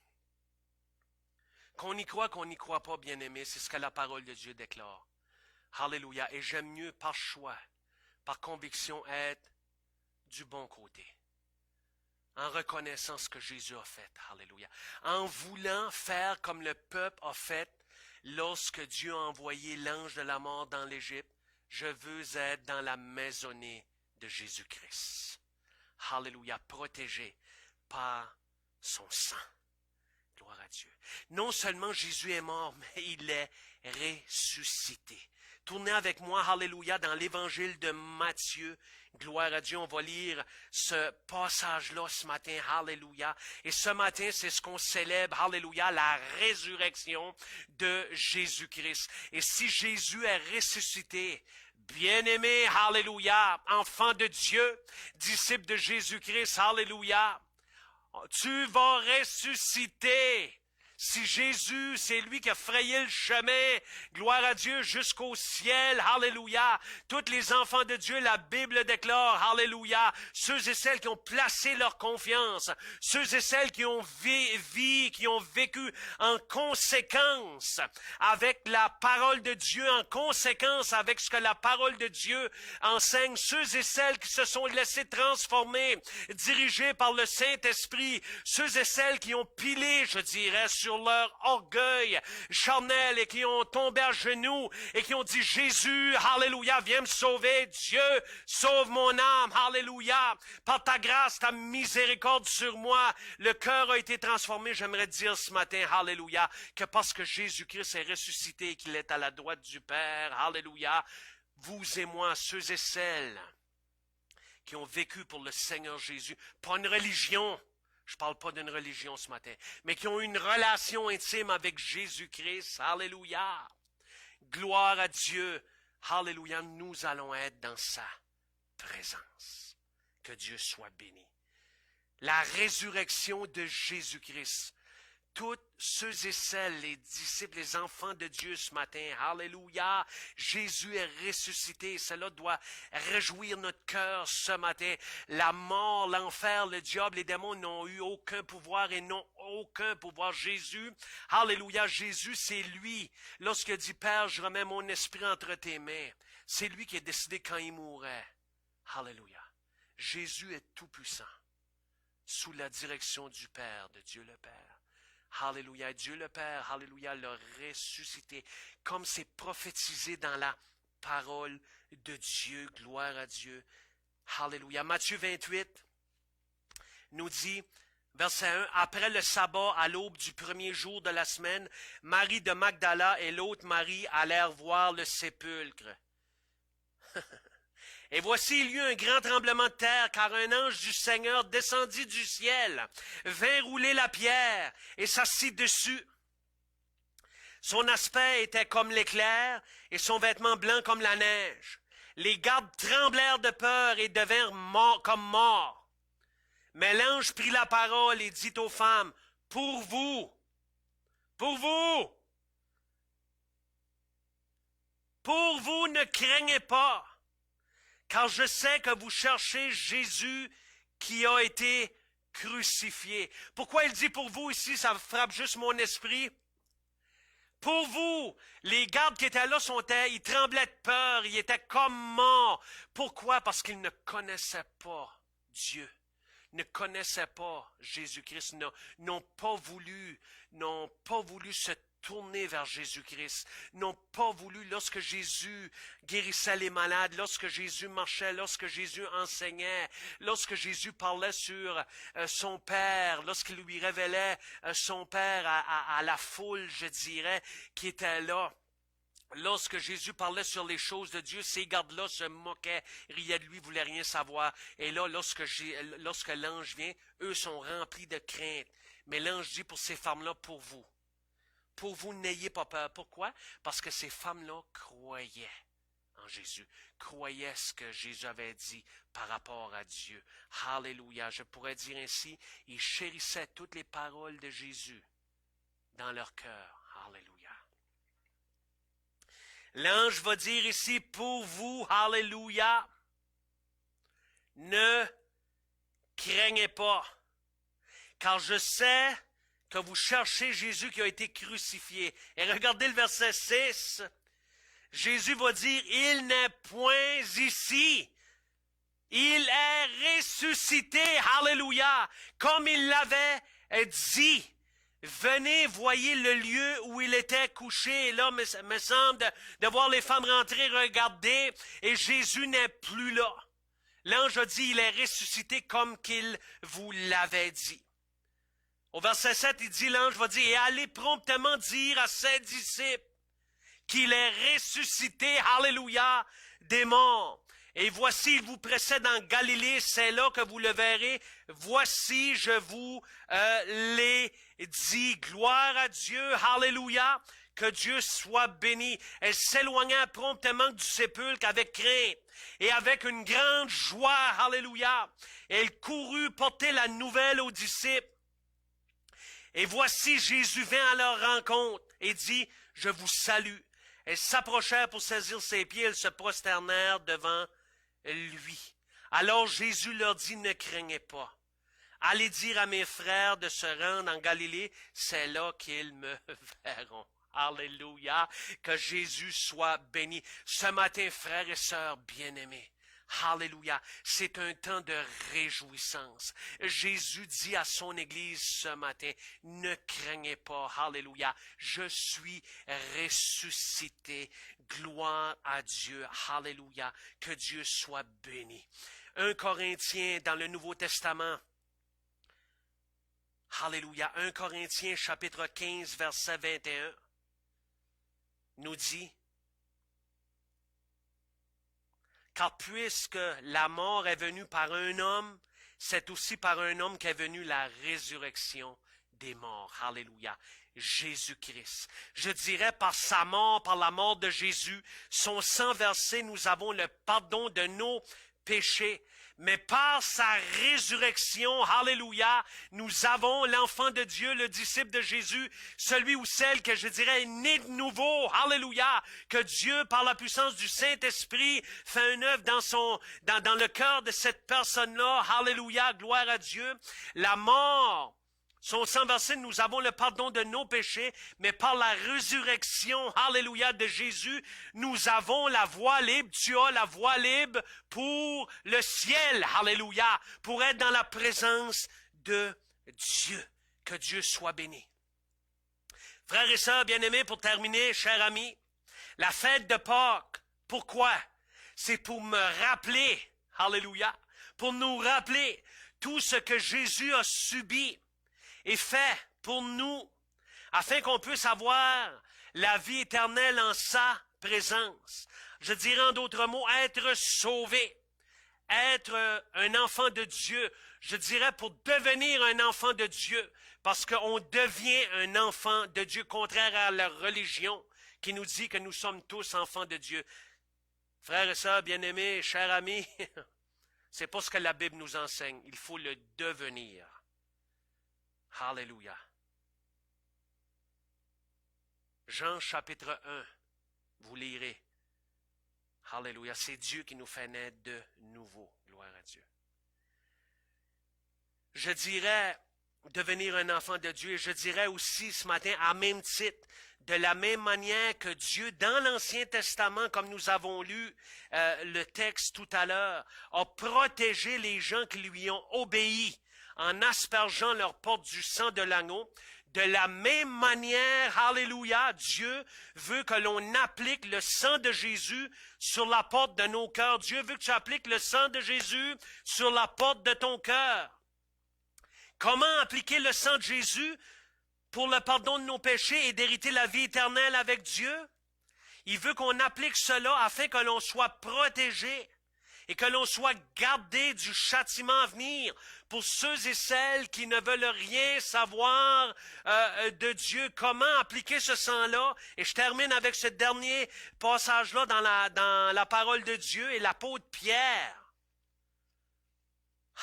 Qu'on y croit pas, bien-aimé, c'est ce que la parole de Dieu déclare. Alléluia. Et j'aime mieux par choix, par conviction, être du bon côté. En reconnaissant ce que Jésus a fait. Alléluia. En voulant faire comme le peuple a fait lorsque Dieu a envoyé l'ange de la mort dans l'Égypte. Je veux être dans la maisonnée de Jésus-Christ. Alléluia. Protégé par son sang. Gloire à Dieu. Non seulement Jésus est mort, mais il est ressuscité. Tournez avec moi, alléluia, dans l'évangile de Matthieu. Gloire à Dieu, on va lire ce passage-là ce matin, alléluia. Et ce matin, c'est ce qu'on célèbre, alléluia, la résurrection de Jésus-Christ. Et si Jésus est ressuscité, bien-aimé, alléluia, enfant de Dieu, disciple de Jésus-Christ, alléluia, tu vas ressusciter. Si Jésus, c'est lui qui a frayé le chemin, gloire à Dieu, jusqu'au ciel, alléluia. Tous les enfants de Dieu, la Bible déclare, alléluia. Ceux et celles qui ont placé leur confiance, ceux et celles qui ont qui ont vécu en conséquence avec la parole de Dieu, en conséquence avec ce que la parole de Dieu enseigne, ceux et celles qui se sont laissés transformer, dirigés par le Saint-Esprit, ceux et celles qui ont pilé, je dirais, sur leur orgueil charnel et qui ont tombé à genoux et qui ont dit, Jésus, alléluia, viens me sauver, Dieu, sauve mon âme, alléluia, par ta grâce, ta miséricorde sur moi, le cœur a été transformé. J'aimerais dire ce matin, alléluia, que parce que Jésus-Christ est ressuscité et qu'il est à la droite du Père, alléluia, vous et moi, ceux et celles qui ont vécu pour le Seigneur Jésus, pas une religion, je ne parle pas d'une religion ce matin, mais qui ont une relation intime avec Jésus-Christ. Alléluia. Gloire à Dieu. Alléluia. Nous allons être dans sa présence. Que Dieu soit béni. La résurrection de Jésus-Christ. Tous ceux et celles, les disciples, les enfants de Dieu ce matin, alléluia, Jésus est ressuscité, cela doit réjouir notre cœur ce matin. La mort, l'enfer, le diable, les démons n'ont eu aucun pouvoir et n'ont aucun pouvoir. Jésus, alléluia, Jésus, c'est lui, lorsqu'il dit, Père, je remets mon esprit entre tes mains, c'est lui qui a décidé quand il mourrait. Alléluia. Jésus est tout puissant, sous la direction du Père, de Dieu le Père. Alléluia. Dieu le Père, alléluia, l'a ressuscité, comme c'est prophétisé dans la parole de Dieu. Gloire à Dieu. Alléluia. Matthieu 28 nous dit, verset 1, après le sabbat, à l'aube du premier jour de la semaine, Marie de Magdala et l'autre Marie allèrent voir le sépulcre. Et voici, il y eut un grand tremblement de terre, car un ange du Seigneur descendit du ciel, vint rouler la pierre et s'assit dessus. Son aspect était comme l'éclair et son vêtement blanc comme la neige. Les gardes tremblèrent de peur et devinrent morts comme morts. Mais l'ange prit la parole et dit aux femmes, pour vous, ne craignez pas, car je sais que vous cherchez Jésus qui a été crucifié. Pourquoi il dit pour vous ici, ça frappe juste mon esprit? Pour vous, les gardes qui étaient là, ils tremblaient de peur, ils étaient comme morts. Pourquoi? Parce qu'ils ne connaissaient pas Dieu, ne connaissaient pas Jésus-Christ, n'ont pas voulu se tourner vers Jésus-Christ, n'ont pas voulu, lorsque Jésus guérissait les malades, lorsque Jésus marchait, lorsque Jésus enseignait, lorsque Jésus parlait sur son Père, lorsqu'il lui révélait son Père à la foule, je dirais, qui était là. Lorsque Jésus parlait sur les choses de Dieu, ces gardes-là se moquaient, riaient de lui, voulaient rien savoir. Et là, lorsque l'ange vient, eux sont remplis de crainte. Mais l'ange dit pour ces femmes-là, pour vous, n'ayez pas peur. Pourquoi? Parce que ces femmes-là croyaient en Jésus, croyaient ce que Jésus avait dit par rapport à Dieu. Alléluia. Je pourrais dire ainsi, ils chérissaient toutes les paroles de Jésus dans leur cœur. Alléluia. L'ange va dire ici, pour vous, alléluia, ne craignez pas, car je sais que vous cherchez Jésus qui a été crucifié. Et regardez le verset 6, Jésus va dire, il n'est point ici, il est ressuscité, alléluia, comme il l'avait dit. Venez, voyez le lieu où il était couché. Et là, me semble de voir les femmes rentrer, regarder, et Jésus n'est plus là. L'ange a dit, il est ressuscité comme qu'il vous l'avait dit. Au verset 7, il dit, l'ange va dire, et allez promptement dire à ses disciples qu'il est ressuscité, alléluia, des morts. Et voici, il vous précède en Galilée, c'est là que vous le verrez. Voici, je vous l'ai dit. Gloire à Dieu, alléluia, que Dieu soit béni. Elle s'éloigna promptement du sépulcre avec crainte et avec une grande joie, alléluia. Elle courut porter la nouvelle aux disciples. Et voici, Jésus vint à leur rencontre et dit, je vous salue. Elles s'approchèrent pour saisir ses pieds, elles se prosternèrent devant lui. Alors Jésus leur dit, ne craignez pas. Allez dire à mes frères de se rendre en Galilée, c'est là qu'ils me verront. Alléluia, que Jésus soit béni. Ce matin, frères et sœurs bien-aimés, alléluia, c'est un temps de réjouissance. Jésus dit à son Église ce matin, ne craignez pas, alléluia, je suis ressuscité. Gloire à Dieu, alléluia, que Dieu soit béni. 1 Corinthiens dans le Nouveau Testament, alléluia, 1 Corinthiens chapitre 15 verset 21, nous dit, car puisque la mort est venue par un homme, c'est aussi par un homme qu'est venue la résurrection des morts. Alléluia. Jésus-Christ. Je dirais par sa mort, par la mort de Jésus, son sang versé, nous avons le pardon de nos péchés. Mais par sa résurrection, alléluia, nous avons l'enfant de Dieu, le disciple de Jésus, celui ou celle que je dirais est né de nouveau, alléluia, que Dieu, par la puissance du Saint-Esprit, fait une œuvre dans le cœur de cette personne-là, alléluia, gloire à Dieu. La mort, son sang versé, nous avons le pardon de nos péchés, mais par la résurrection, alléluia, de Jésus, nous avons la voie libre, tu as la voie libre pour le ciel, alléluia, pour être dans la présence de Dieu. Que Dieu soit béni. Frères et sœurs bien-aimés, pour terminer, chers amis, la fête de Pâques, pourquoi? C'est pour me rappeler, alléluia, pour nous rappeler tout ce que Jésus a subi et fait pour nous, afin qu'on puisse avoir la vie éternelle en sa présence. Je dirais en d'autres mots, être sauvé, être un enfant de Dieu. Je dirais pour devenir un enfant de Dieu, parce qu'on devient un enfant de Dieu, contraire à la religion qui nous dit que nous sommes tous enfants de Dieu. Frères et sœurs, bien-aimés, chers amis, c'est pas ce que la Bible nous enseigne. Il faut le devenir. Alléluia. Jean chapitre 1, vous lirez. Alléluia. C'est Dieu qui nous fait naître de nouveau. Gloire à Dieu. Je dirais devenir un enfant de Dieu et je dirais aussi ce matin à même titre, de la même manière que Dieu, dans l'Ancien Testament, comme nous avons lu le texte tout à l'heure, a protégé les gens qui lui ont obéi en aspergeant leurs portes du sang de l'agneau. De la même manière, alléluia, Dieu veut que l'on applique le sang de Jésus sur la porte de nos cœurs. Dieu veut que tu appliques le sang de Jésus sur la porte de ton cœur. Comment appliquer le sang de Jésus pour le pardon de nos péchés et d'hériter la vie éternelle avec Dieu? Il veut qu'on applique cela afin que l'on soit protégé et que l'on soit gardé du châtiment à venir pour ceux et celles qui ne veulent rien savoir de Dieu. Comment appliquer ce sang-là? Et je termine avec ce dernier passage-là dans la parole de Dieu et l'apôtre Pierre.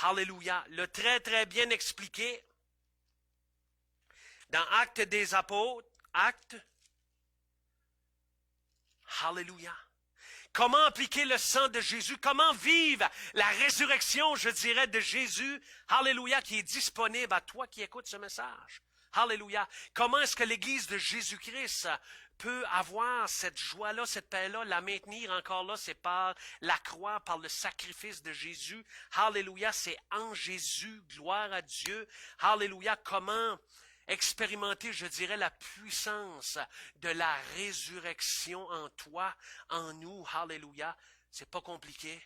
Alléluia. Le très, très bien expliqué dans Actes des Apôtres. Actes. Alléluia. Comment appliquer le sang de Jésus? Comment vivre la résurrection, je dirais, de Jésus? Alléluia, qui est disponible à toi qui écoutes ce message. Alléluia. Comment est-ce que l'Église de Jésus-Christ peut avoir cette joie-là, cette paix-là, la maintenir encore là? C'est par la croix, par le sacrifice de Jésus. Alléluia, c'est en Jésus. Gloire à Dieu. Alléluia. Comment expérimenter, je dirais, la puissance de la résurrection en toi, en nous. Alléluia. C'est pas compliqué.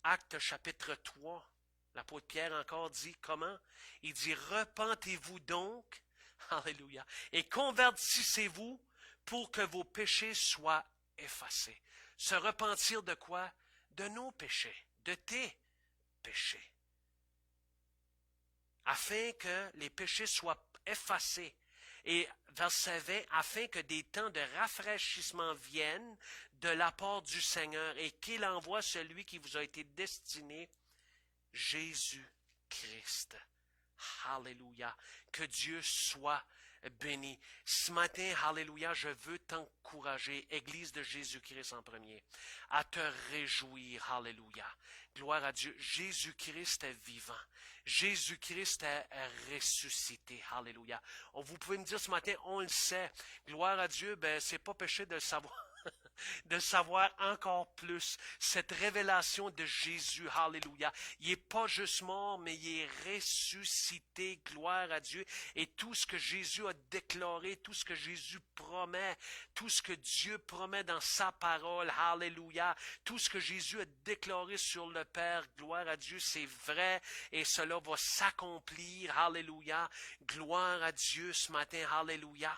Actes chapitre 3. L'apôtre Pierre encore dit comment? Il dit, repentez-vous donc, alléluia, et convertissez-vous pour que vos péchés soient effacés. Se repentir de quoi? De nos péchés, de tes péchés. Afin que les péchés soient effacés. Et verset 20, afin que des temps de rafraîchissement viennent de la part du Seigneur et qu'il envoie celui qui vous a été destiné, Jésus-Christ. Alléluia. Que Dieu soit béni. Ce matin, alléluia, je veux t'encourager, Église de Jésus-Christ en premier, à te réjouir. Alléluia. Gloire à Dieu. Jésus-Christ est vivant. Jésus-Christ est ressuscité. Alléluia. Vous pouvez me dire ce matin, on le sait. Gloire à Dieu, c'est pas péché de le savoir. De savoir encore plus cette révélation de Jésus, alléluia. Il n'est pas juste mort, mais il est ressuscité, gloire à Dieu. Et tout ce que Jésus a déclaré, tout ce que Jésus promet, tout ce que Dieu promet dans sa parole, alléluia, tout ce que Jésus a déclaré sur le Père, gloire à Dieu, c'est vrai et cela va s'accomplir, alléluia. Gloire à Dieu ce matin, alléluia.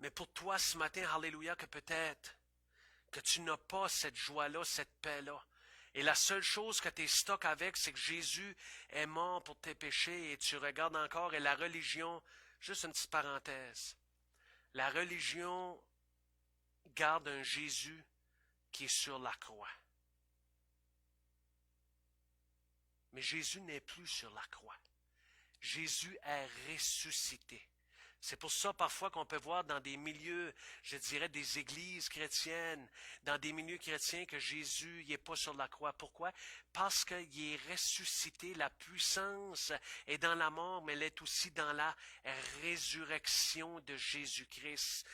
Mais pour toi ce matin, alléluia, que peut-être que tu n'as pas cette joie-là, cette paix-là. Et la seule chose que tu es stock avec, c'est que Jésus est mort pour tes péchés et tu regardes encore. Et la religion, juste une petite parenthèse, la religion garde un Jésus qui est sur la croix. Mais Jésus n'est plus sur la croix. Jésus est ressuscité. C'est pour ça parfois qu'on peut voir dans des milieux, je dirais des églises chrétiennes, dans des milieux chrétiens que Jésus n'est pas sur la croix. Pourquoi? Parce qu'il est ressuscité. La puissance est dans la mort, mais elle est aussi dans la résurrection de Jésus-Christ.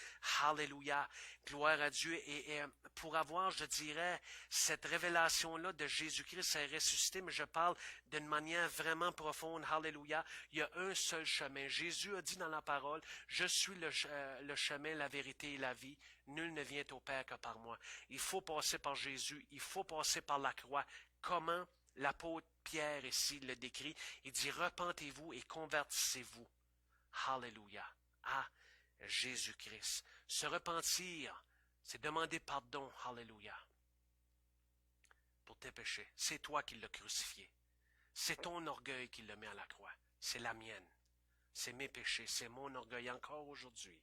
Alléluia. Gloire à Dieu. Et pour avoir, je dirais, cette révélation-là de Jésus-Christ est ressuscité, mais je parle d'une manière vraiment profonde. Alléluia. Il y a un seul chemin. Jésus a dit dans la parole, je suis le chemin, la vérité et la vie. Nul ne vient au Père que par moi. Il faut passer par Jésus. Il faut passer par la croix. Comment l'apôtre Pierre ici le décrit? Il dit, repentez-vous et convertissez-vous. Alléluia. À Jésus-Christ. Se repentir, C'est demander pardon, alléluia, pour tes péchés. C'est toi qui l'as crucifié. C'est ton orgueil qui l'a mis à la croix. C'est la mienne. C'est mes péchés. C'est mon orgueil encore aujourd'hui.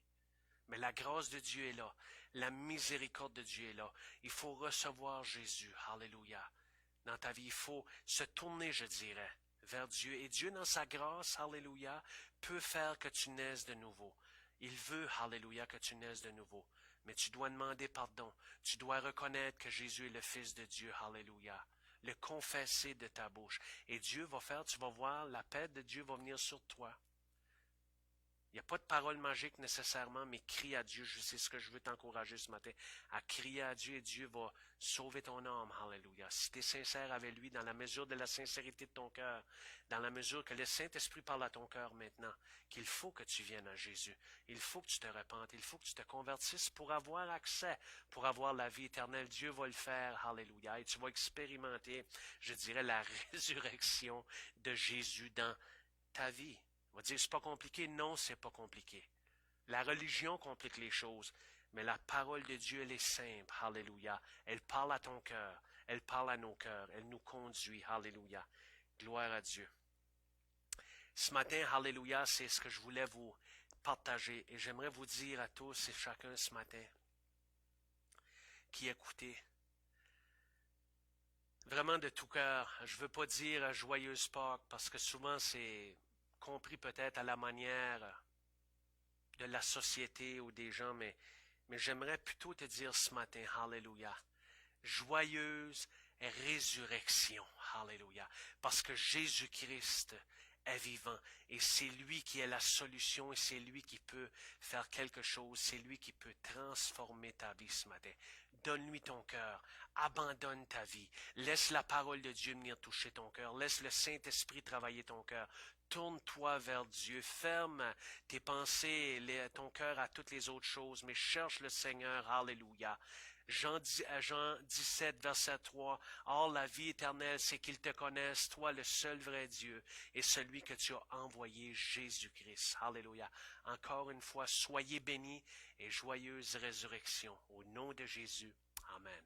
Mais la grâce de Dieu est là. La miséricorde de Dieu est là. Il faut recevoir Jésus. Alléluia. Dans ta vie, il faut se tourner, je dirais, vers Dieu. Et Dieu, dans sa grâce, alléluia, peut faire que tu naisses de nouveau. Il veut, alléluia, que tu naisses de nouveau. Mais tu dois demander pardon. Tu dois reconnaître que Jésus est le Fils de Dieu. Alléluia. Le confesser de ta bouche. Et Dieu va faire, tu vas voir, la paix de Dieu va venir sur toi. Il n'y a pas de parole magique nécessairement, mais crie à Dieu. C'est ce que je veux t'encourager ce matin, à crier à Dieu et Dieu va sauver ton âme. Alléluia. Si tu es sincère avec lui, dans la mesure de la sincérité de ton cœur, dans la mesure que le Saint-Esprit parle à ton cœur maintenant, qu'il faut que tu viennes à Jésus. Il faut que tu te repentes, il faut que tu te convertisses pour avoir accès, pour avoir la vie éternelle. Dieu va le faire. Alléluia. Et tu vas expérimenter, je dirais, la résurrection de Jésus dans ta vie. On va dire, c'est pas compliqué. Non, c'est pas compliqué. La religion complique les choses, mais la parole de Dieu, elle est simple. Alléluia. Elle parle à ton cœur. Elle parle à nos cœurs. Elle nous conduit. Alléluia. Gloire à Dieu. Ce matin, alléluia, c'est ce que je voulais vous partager. Et j'aimerais vous dire à tous et chacun ce matin qui écoutez, vraiment de tout cœur, je ne veux pas dire joyeuse Pâques parce que souvent c'est compris peut-être à la manière de la société ou des gens, mais j'aimerais plutôt te dire ce matin, alléluia, joyeuse résurrection, alléluia, parce que Jésus-Christ est vivant et c'est lui qui est la solution et c'est lui qui peut faire quelque chose, c'est lui qui peut transformer ta vie ce matin. Donne-lui ton cœur, abandonne ta vie, laisse la parole de Dieu venir toucher ton cœur, laisse le Saint-Esprit travailler ton cœur. Tourne-toi vers Dieu, ferme tes pensées, ton cœur à toutes les autres choses, mais cherche le Seigneur, alléluia. Jean 17, verset 3, « Or la vie éternelle, c'est qu'ils te connaissent, toi le seul vrai Dieu, et celui que tu as envoyé, Jésus-Christ. » Alléluia. Encore une fois, soyez bénis et joyeuse résurrection. Au nom de Jésus. Amen.